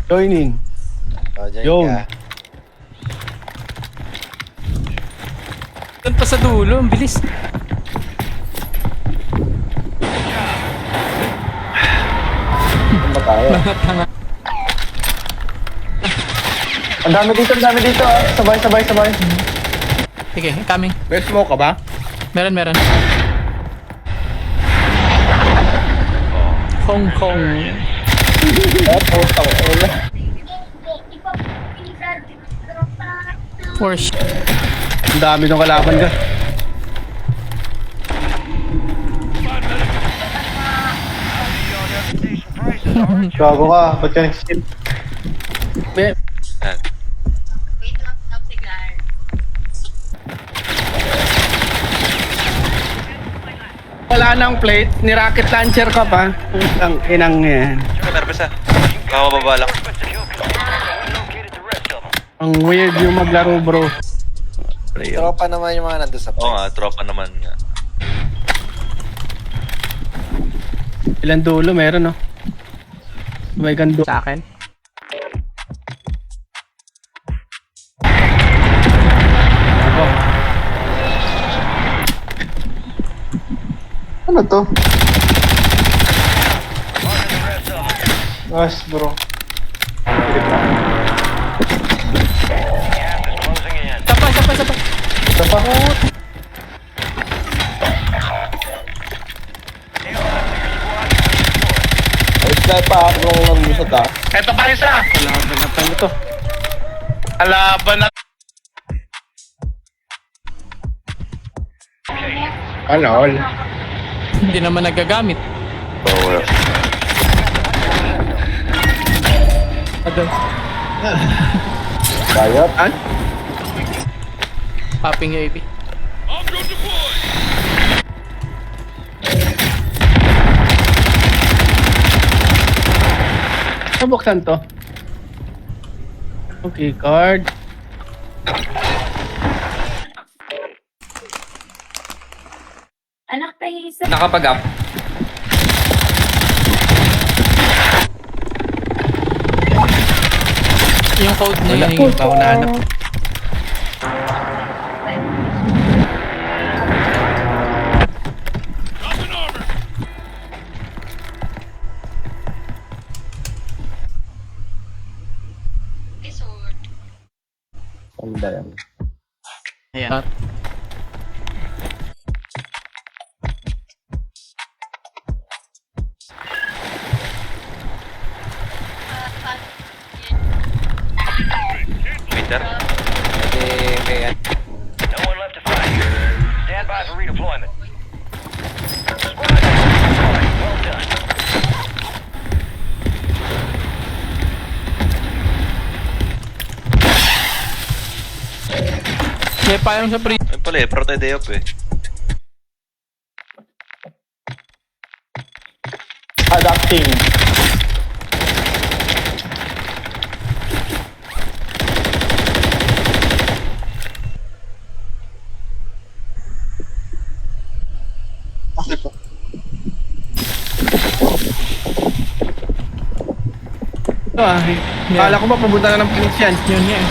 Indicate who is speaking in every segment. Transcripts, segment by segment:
Speaker 1: Join in.
Speaker 2: O, dyan
Speaker 1: Yun.
Speaker 2: ka.
Speaker 3: Doon pa sa dulo, ang bilis.
Speaker 1: Saan ba tayo?
Speaker 3: Tanga.
Speaker 1: Ang dami dito ah. Sabay.
Speaker 3: Sige, coming.
Speaker 1: May smoke ka ba?
Speaker 3: Meron. Hong Kong.
Speaker 1: Putang ina.
Speaker 3: Porsche.
Speaker 1: Ang dami ng kalaban ka. Gago ka, ba't ka nag-skip? May... Wala nang plate, ni rocket launcher ka pa. Putang inang yan.
Speaker 2: Meron pa isa. Makababa lang.
Speaker 1: Ang weird yung maglaro bro.
Speaker 2: Tropa naman yung mga nandun sa
Speaker 4: Oo nga, tropa naman nga.
Speaker 1: Ilan dulo meron no? May gando.
Speaker 3: Sa akin.
Speaker 1: Ano to? Nice bro.
Speaker 3: Sapay.
Speaker 1: Ito pa. Ay, pa ako nung namusot ah.
Speaker 5: Eto pa isa!
Speaker 1: Kalaban mo to.
Speaker 5: Alaban na...
Speaker 1: Ano all?
Speaker 3: Hindi naman nagagamit.
Speaker 4: Oo, wala.
Speaker 3: Adon.
Speaker 1: Bayot? An?
Speaker 3: Popping UAV.
Speaker 1: Nabuksan to. Okay, card.
Speaker 6: Anak tayo isa.
Speaker 5: Nakapag-up.
Speaker 3: Yung code na
Speaker 1: Wala
Speaker 3: yun.
Speaker 1: po. Ako nahanap. Ano ba yan?
Speaker 3: Ayan.
Speaker 4: Winter?
Speaker 2: May
Speaker 5: No one left to fight. Stand by for redeployment. Well done.
Speaker 3: May payong sa pre.
Speaker 4: Ayun pala eh, Prote Day off eh.
Speaker 1: Adapting. Ito ah. Kala ko ba pupunta na ng Phoenix yan?
Speaker 3: Yun nga eh.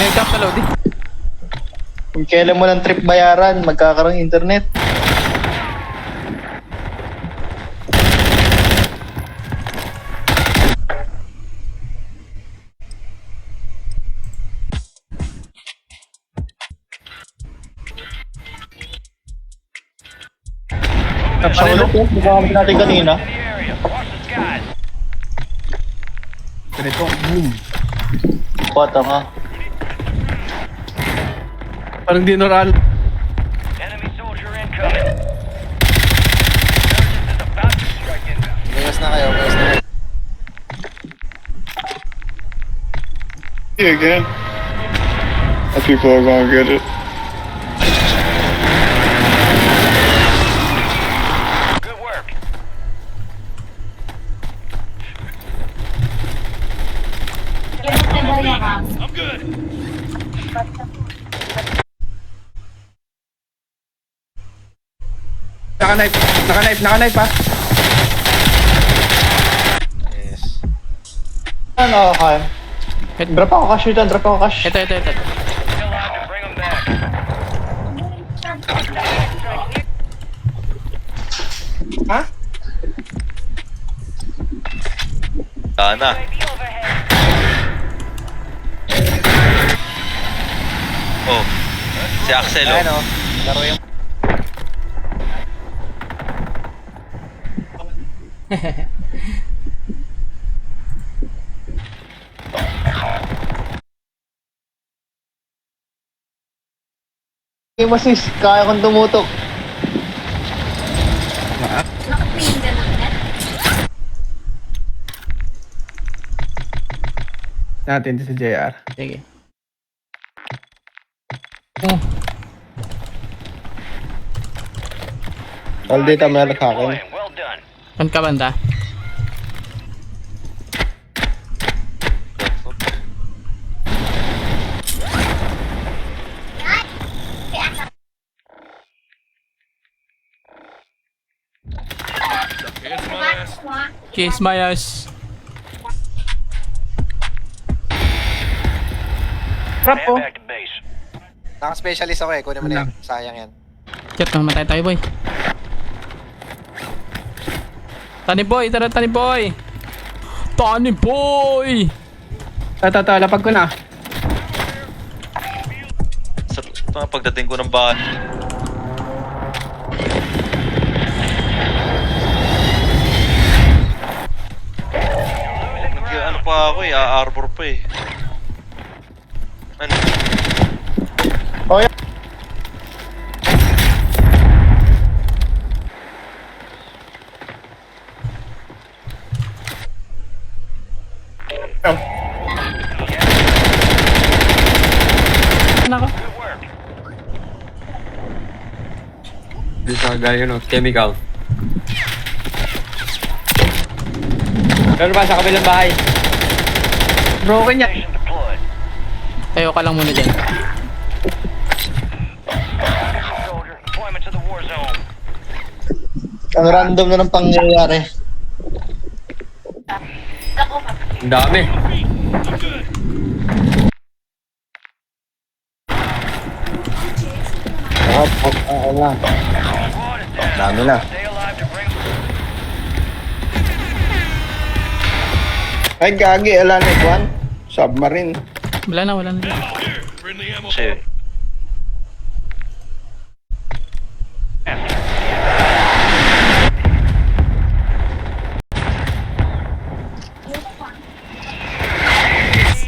Speaker 3: May cap na loading.
Speaker 1: Kung kailan mo ng trip bayaran, magkakaroon internet. Sa ulit po, bukamit natin kanina.
Speaker 5: The area. Watch the skies.
Speaker 1: Ganito, boom.
Speaker 7: Bata nga.
Speaker 1: Parang dinoral.
Speaker 5: Enemy soldier incoming. Surgeons is about to strike inbound.
Speaker 2: Umayos na kayo.
Speaker 8: Yeah, again. People are gonna get it.
Speaker 5: Good work. I'm good.
Speaker 1: Naka-knife ha. Ano, kaya? Drop ako cash dito, drop ako cash.
Speaker 3: Ito.
Speaker 5: Still alive to bring them back.
Speaker 1: Ha?
Speaker 4: Sana. Oh. Si Axel, oh.
Speaker 2: Ayun, oh. Laro yung...
Speaker 1: Game assist, kaya kong tumutok.
Speaker 6: Natin si JR.
Speaker 3: Sige. Oh,
Speaker 8: All data meron sa akin.
Speaker 5: Deploying. Well done.
Speaker 3: pan ka banda? Kiss my ass.
Speaker 5: Stand back to base.
Speaker 2: Naka-specialist ako eh. Kunin mo na yan. Sayang yan.
Speaker 3: Chat, mamatay tayo, boy. Tani boy, tara tani boy. Tani boy.
Speaker 6: Ito, lapag ko na.
Speaker 4: Sa pagdating ko ng bahay. Ano pa ako eh, arbor pa eh. Ano?
Speaker 1: Oh, yeah.
Speaker 3: Nako.
Speaker 5: Good work.
Speaker 9: Di sa gaya no, chemical. Meron ba sa kabilang bahay?
Speaker 6: Broken yan.
Speaker 5: Station deployed.
Speaker 3: Tayo ka lang muna dyan.
Speaker 5: Soldier, deployment to the war zone.
Speaker 1: Ang random na ng pangyayari.
Speaker 9: Ang dami.
Speaker 8: Na.
Speaker 5: Squad is down.
Speaker 8: Dami na.
Speaker 5: Stay alive to bring
Speaker 8: Ay, gagi, alam ni Juan. Submarine.
Speaker 3: Wala na.
Speaker 4: Siya yun.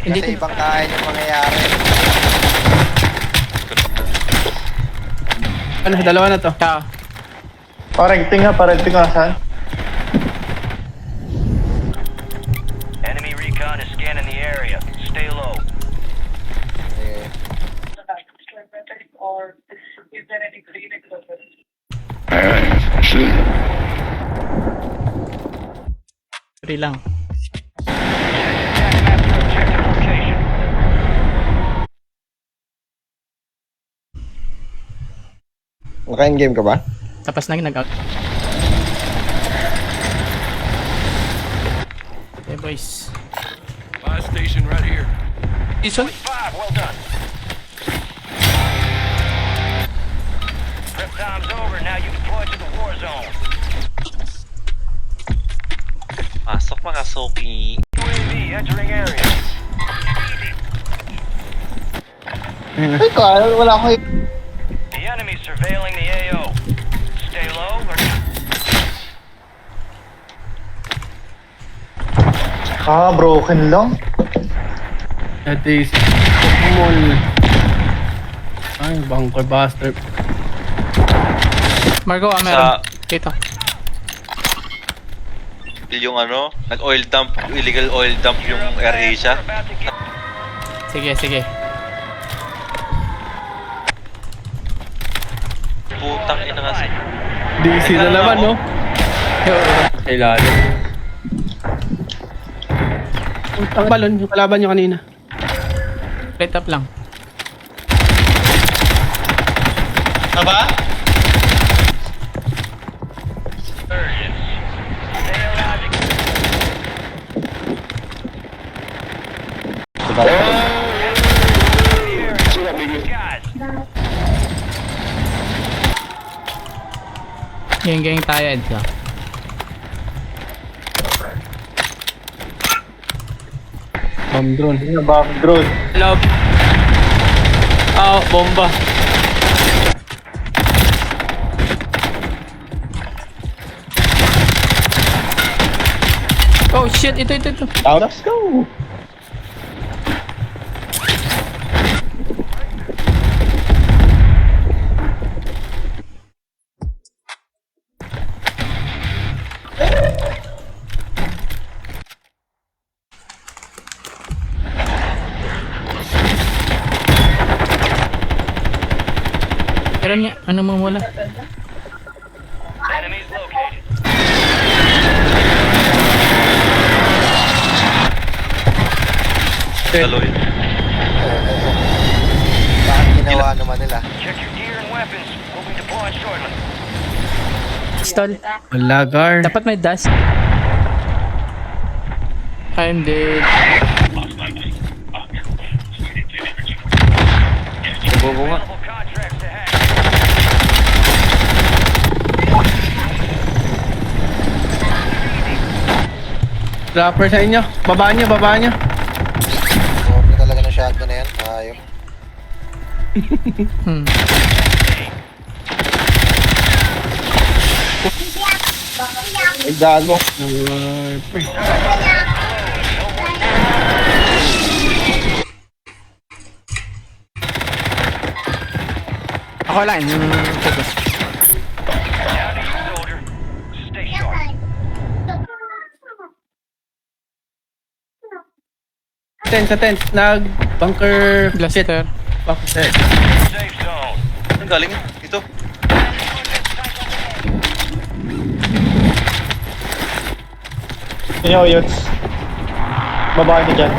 Speaker 3: Hindi
Speaker 2: Kasi ibang kain yung mangyayari.
Speaker 6: Ano, dalawa na to.
Speaker 3: Ciao.
Speaker 1: Parenting nga, saan?
Speaker 5: Enemy recon is scanning the area. Stay low.
Speaker 2: Eh,
Speaker 3: Free lang.
Speaker 5: Attack master objective location.
Speaker 8: Naka-in-game ka ba?
Speaker 3: Tapos na nag-out. Okay, boys.
Speaker 10: Buy station right here.
Speaker 3: Season?
Speaker 5: 5, well done. Prep time's over. Now you deploy to the war zone.
Speaker 4: Pasok mga Soki.
Speaker 5: UAV entering area.
Speaker 1: Ay, kaya, wala akong
Speaker 5: The enemy's surveilling the AO. Stay low or
Speaker 1: broken lang.
Speaker 6: That is mall. Ay, bunker buster.
Speaker 3: Margo, meron. Dito.
Speaker 4: Yung ano, nag-oil dump, illegal oil dump yung AirAsia.
Speaker 5: about to get
Speaker 3: Sige.
Speaker 4: Putang ina kasi.
Speaker 6: DC na naman, no?
Speaker 9: Kailangan.
Speaker 6: Ang balon, yung kalaban nyo kanina.
Speaker 3: Plate up lang.
Speaker 1: Aba?
Speaker 5: urgent. Stay alive.
Speaker 3: Gang tayo, Edso.
Speaker 6: Bomb drone.
Speaker 1: Yun na bomb drone.
Speaker 9: Love. Ah, bomba.
Speaker 3: Oh shit, ito.
Speaker 1: Let's go!
Speaker 3: Pero niya, ano mo wala?
Speaker 5: Enemies located.
Speaker 4: Daloy.
Speaker 2: Bakit ginawa naman nila?
Speaker 5: Check your gear and weapons. We'll be deploying shortly.
Speaker 3: Stall.
Speaker 6: Wala, guard.
Speaker 3: Dapat may dust. I'm dead.
Speaker 9: Bobo nga.
Speaker 5: Available contracts to hack.
Speaker 6: Dropper sa inyo. Baba nyo.
Speaker 2: Sobrang talaga ng shotgun na yan. Ayaw.
Speaker 1: Ay, gago.
Speaker 3: Ako lang. Focus.
Speaker 5: Down to you, soldier. Stay sharp.
Speaker 6: Sa tent. Nag-bunker.
Speaker 3: Blaster.
Speaker 6: Bunker.
Speaker 5: Safe zone.
Speaker 4: Ang galing. Ito.
Speaker 1: Yun yung Yots. Babae ka dyan.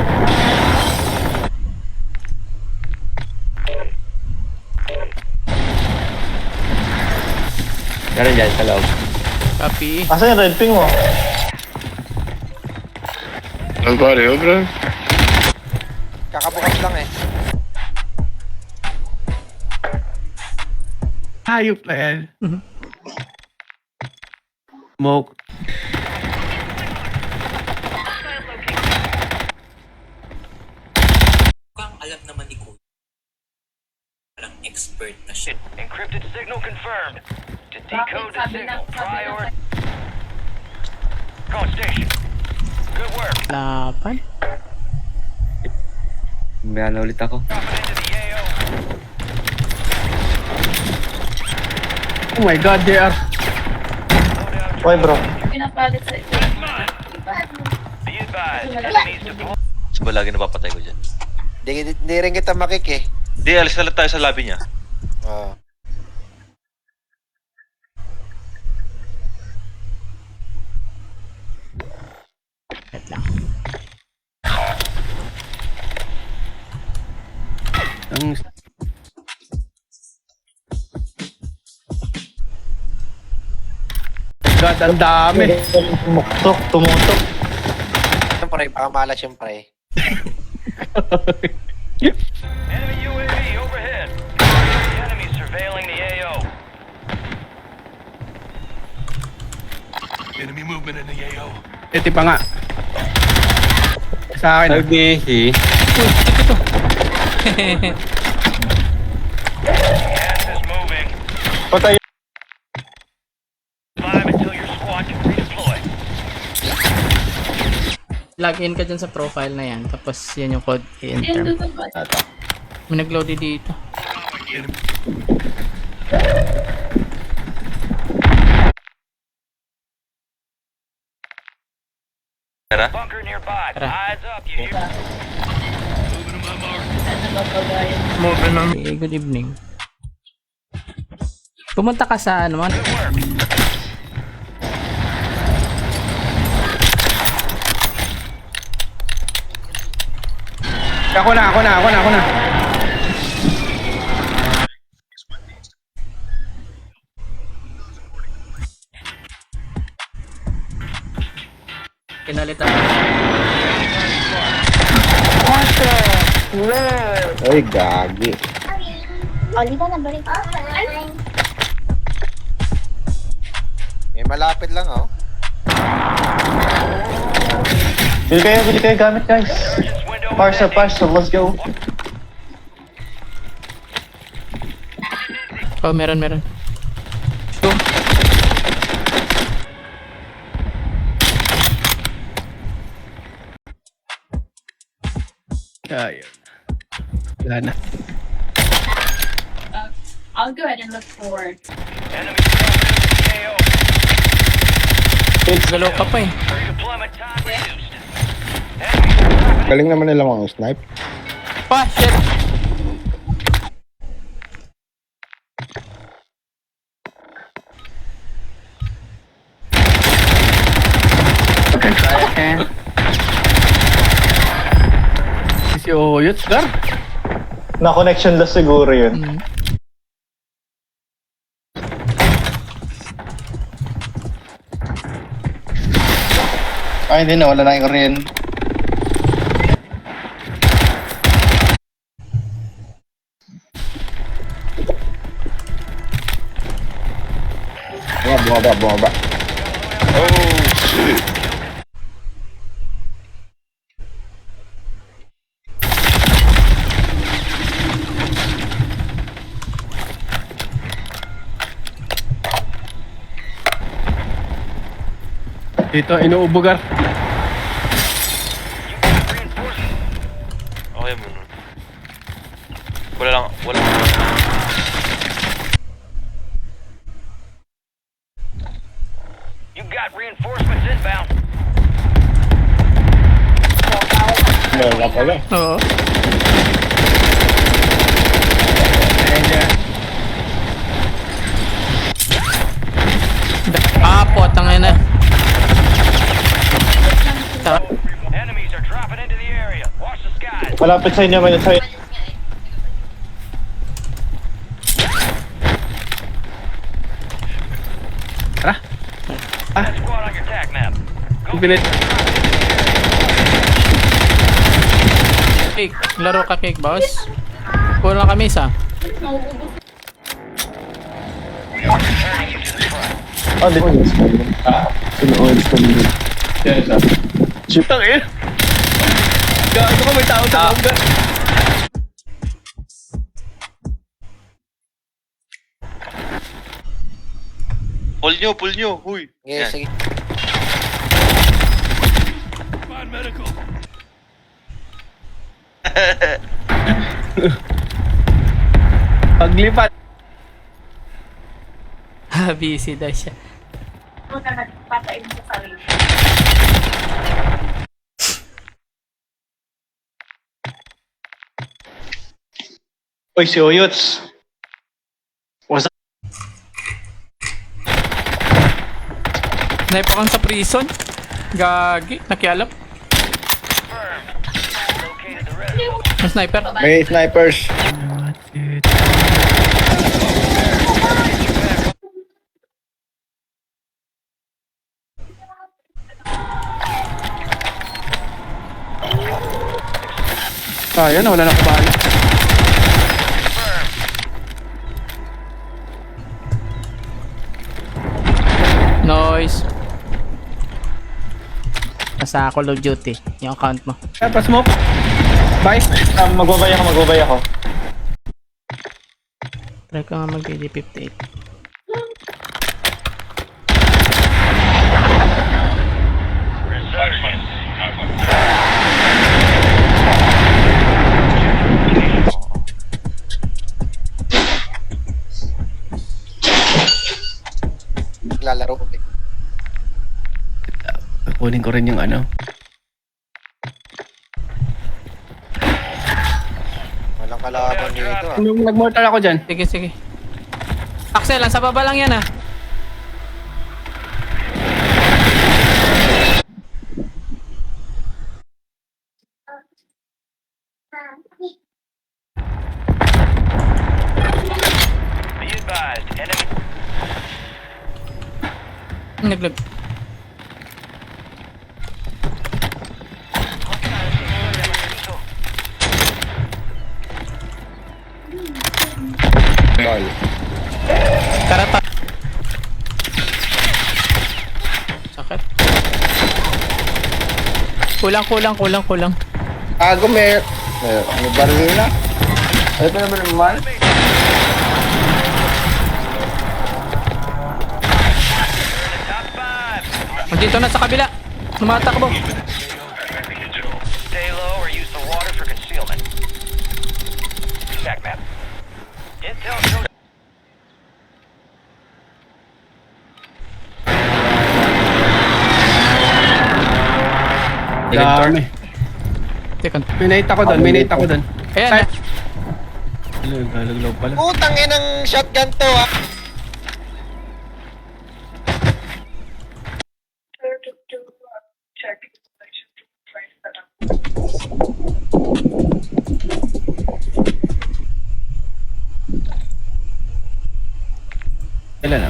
Speaker 9: Meron dyan sa loob.
Speaker 3: Copy.
Speaker 1: Asa yung red ping mo?
Speaker 8: Nobody over there?
Speaker 2: Kakabukas lang eh.
Speaker 6: Hayop na yan. Smoke.
Speaker 5: Encrypted signal confirmed. To decode the signal, prior. Call station. Good work.
Speaker 3: Lapan.
Speaker 9: May ano ulit ako.
Speaker 5: Dropping into the AO.
Speaker 6: Oh my god, they are.
Speaker 5: Loadout.
Speaker 1: Why bro?
Speaker 5: Be advised. Enemies deployed.
Speaker 4: Sa ba lagi napapatay ko dyan?
Speaker 2: Hindi rin kita makik eh.
Speaker 4: Di, alis na lang tayo sa lobby niya.
Speaker 2: Oo.
Speaker 3: Wait lang.
Speaker 6: Ang... God, ang dami.
Speaker 1: Tumutok.
Speaker 2: Siyempre, baka malas siyempre.
Speaker 5: Enemy UAV overhead. The enemy surveilling the AO.
Speaker 10: Enemy movement in the AO.
Speaker 6: Iti pa nga. Sa akin.
Speaker 9: Ay, busy.
Speaker 5: Gas is moving.
Speaker 1: Patay.
Speaker 5: 5 until your squad can redeploy.
Speaker 3: Log in ka dyan sa profile na yan. Tapos yan yung code i-enter. May nag-load dito.
Speaker 4: Tara.
Speaker 5: Bunker nearby.
Speaker 3: Tara.
Speaker 5: Eyes up, you hear?
Speaker 3: Good evening. Pumunta ka sa ano man.
Speaker 5: Good work.
Speaker 6: Ako na.
Speaker 3: Kinalitan.
Speaker 1: Ay, gagi.
Speaker 11: Oli ka na balik.
Speaker 2: Malapit lang, oh.
Speaker 1: Bili kayo gamit, guys. Parcel, let's go.
Speaker 3: Oh, meron. Go.
Speaker 6: Ayun. Wala na.
Speaker 11: I'll go ahead and look forward.
Speaker 5: Enemy KO.
Speaker 3: Galaw ka pa eh.
Speaker 5: Redeployment time reduced.
Speaker 8: Galing naman nila mga snipe.
Speaker 3: Pa, shit!
Speaker 6: Si Oyot, Gar.
Speaker 1: Na-connection lang siguro yun. Ay, hindi na. Wala na yung rin.
Speaker 8: Bumaba.
Speaker 6: Dito, inuubo, Gar.
Speaker 4: Okay mo nun. Wala.
Speaker 5: You got reinforcements inbound.
Speaker 8: Meron na pala.
Speaker 3: Oo. Potang ina.
Speaker 5: Enemies are dropping into the area. Watch the skies.
Speaker 1: Malapit sa inyo, may nasa...
Speaker 5: That squad on your attack map. Go
Speaker 6: Bilit.
Speaker 3: Cake. Laro ka cake, boss. Kulang kami isa.
Speaker 1: Oh, dito. Sinuoils ko dito. Chip.
Speaker 6: Tangin. Gago ka, may tao sa loob, Gar.
Speaker 4: Pull nyo. Huy.
Speaker 2: Okay,
Speaker 4: Yan.
Speaker 2: sige.
Speaker 10: Find medical.
Speaker 6: Paglipat.
Speaker 3: Busy daw siya.
Speaker 11: Huwag ka nagpapain sa sarili.
Speaker 1: Oy, si Oyots. What's up?
Speaker 3: Snipe kang sa prison. Gagi. Nakialap.
Speaker 5: located the rest of them.
Speaker 3: Ang sniper.
Speaker 8: May snipers.
Speaker 6: Ayun, wala na kabala.
Speaker 3: Noise. Nasa Call of Duty. Yung account mo.
Speaker 6: Pa-smoke. Bye.
Speaker 1: Magbabay ako.
Speaker 3: Try ko nga mag-DD58.
Speaker 2: Naglalaro ko.
Speaker 6: Kunin ko rin yung ano.
Speaker 2: Walang kalaban dito, ah.
Speaker 6: Nag-mortal ako dyan.
Speaker 3: Sige. Axel, sa baba lang yan ah.
Speaker 5: Be advised, enemy
Speaker 3: Naglag.
Speaker 8: Lol.
Speaker 3: Karata. Kulang.
Speaker 8: Gago, may baril na. Ay, pa naman.
Speaker 5: Top 5.
Speaker 3: Dito na sa kabila. Tumatakbo.
Speaker 5: Stay low or use the water for concealment. Check map. Intel shows
Speaker 6: Dami.
Speaker 3: Teka.
Speaker 6: May nate ako doon.
Speaker 3: Ayan na.
Speaker 6: Galaglaw pala.
Speaker 2: Putang inang shotgun to ah.
Speaker 11: Check.
Speaker 6: Kailan na?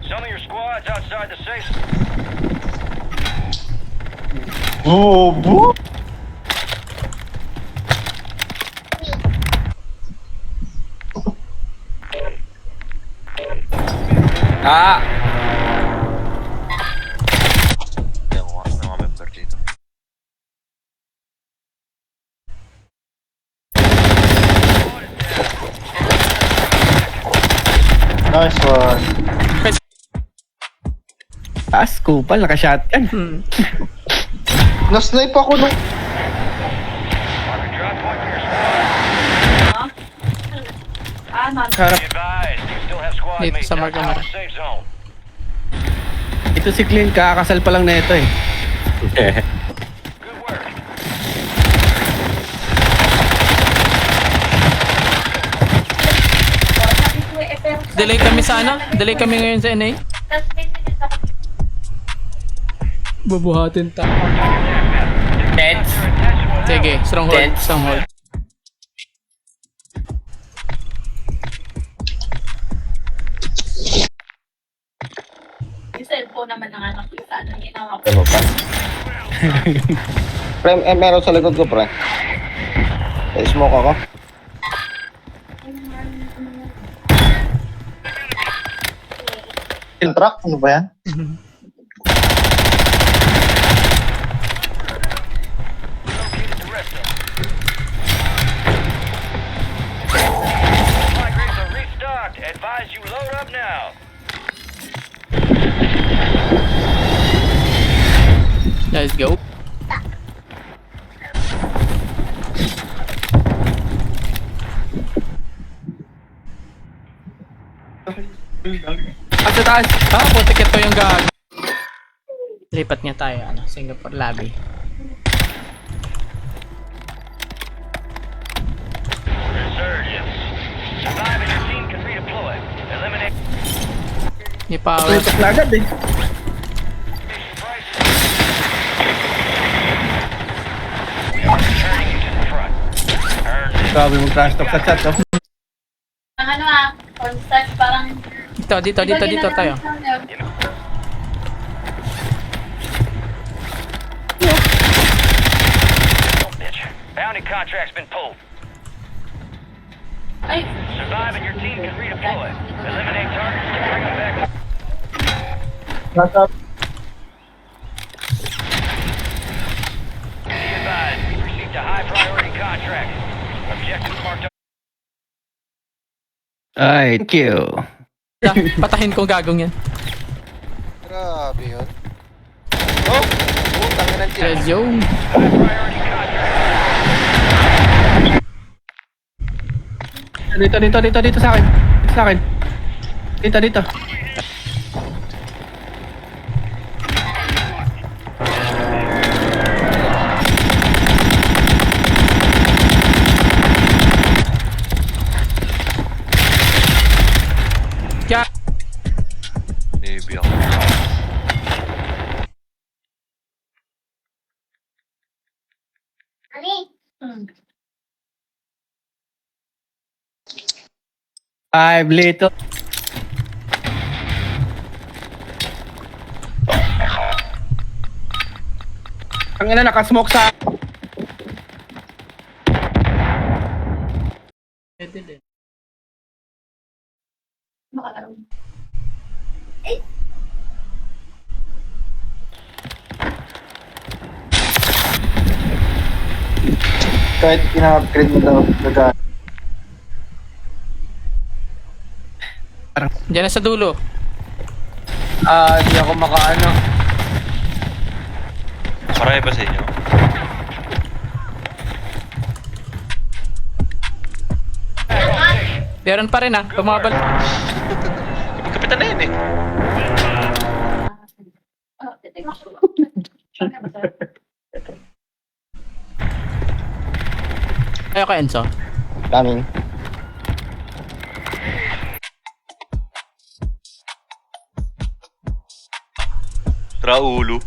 Speaker 5: some of your squads outside the safe.
Speaker 1: Bobo!
Speaker 9: Ah!
Speaker 4: Yung mga member dito.
Speaker 1: Nice one.
Speaker 6: Taas, kupal, naka-shotgun.
Speaker 1: Na-snipe ako nung...
Speaker 5: Mark a drop point for your squad.
Speaker 11: Ma'am.
Speaker 6: Harap.
Speaker 5: Be advised, you still have squad
Speaker 3: Dito
Speaker 5: mates
Speaker 3: sa Mark
Speaker 5: outside
Speaker 3: Amara.
Speaker 5: the safe zone.
Speaker 6: Ito si Clint, kakasal pa lang na ito eh.
Speaker 5: Good work.
Speaker 3: Delay kami sa ano? Delay kami ngayon sa NA. Bubuhatin ta.
Speaker 9: Tents.
Speaker 3: Sige, stronghold.
Speaker 11: Yung cellphone naman ng anak ko, sana ginawa ko.
Speaker 8: Ano pa? Pre, meron sa likod ko, pre. Smoke ako.
Speaker 1: Kill truck? Ano ba yan?
Speaker 5: Located the rest of them. Supply crates are restocked. Advise you load up now.
Speaker 3: Let's go.
Speaker 6: Sa taas.
Speaker 3: Putik ito yung gag. Lipat niya tayo, Singapore lobby.
Speaker 5: Resurgence. Survive and your team can redeploy. Eliminate
Speaker 3: Ni power.
Speaker 6: Tutok na agad eh.
Speaker 5: prices. We are returning you to the front. Earn this.
Speaker 6: Grabe mong trash talk sa chat, oh.
Speaker 11: Ang ano constant parang...
Speaker 3: Dito tayo.
Speaker 5: Oh, bitch. Bounty contract's been pulled.
Speaker 11: Ay,
Speaker 5: Survive and your team can redeploy. Eliminate targets to bring them back. Be advised, we've received a high priority contract. Objective marked up.
Speaker 6: Ay, thank you.
Speaker 3: Patahin ko gagong yan.
Speaker 2: Grabe yun. Oh! Putang inang tiyan.
Speaker 3: Let's go.
Speaker 5: High priority contract.
Speaker 6: Dito sa akin. Sa akin. Dito.
Speaker 3: Kya.
Speaker 4: Navy ako.
Speaker 6: Five little. Ang ina, nakasmoke sa...
Speaker 3: Pwede din.
Speaker 11: makalaro.
Speaker 1: Kahit ina-upgrade mo daw, gaga.
Speaker 3: Diyan na sa dulo.
Speaker 9: Di ako makaano.
Speaker 4: Marami ba sa inyo?
Speaker 3: Meron pa rin ah. Bumabal.
Speaker 4: Kapitan na yun eh.
Speaker 11: Oh, titignan ko.
Speaker 3: Ayaw ka, Enzo.
Speaker 8: Coming.
Speaker 4: Traulo.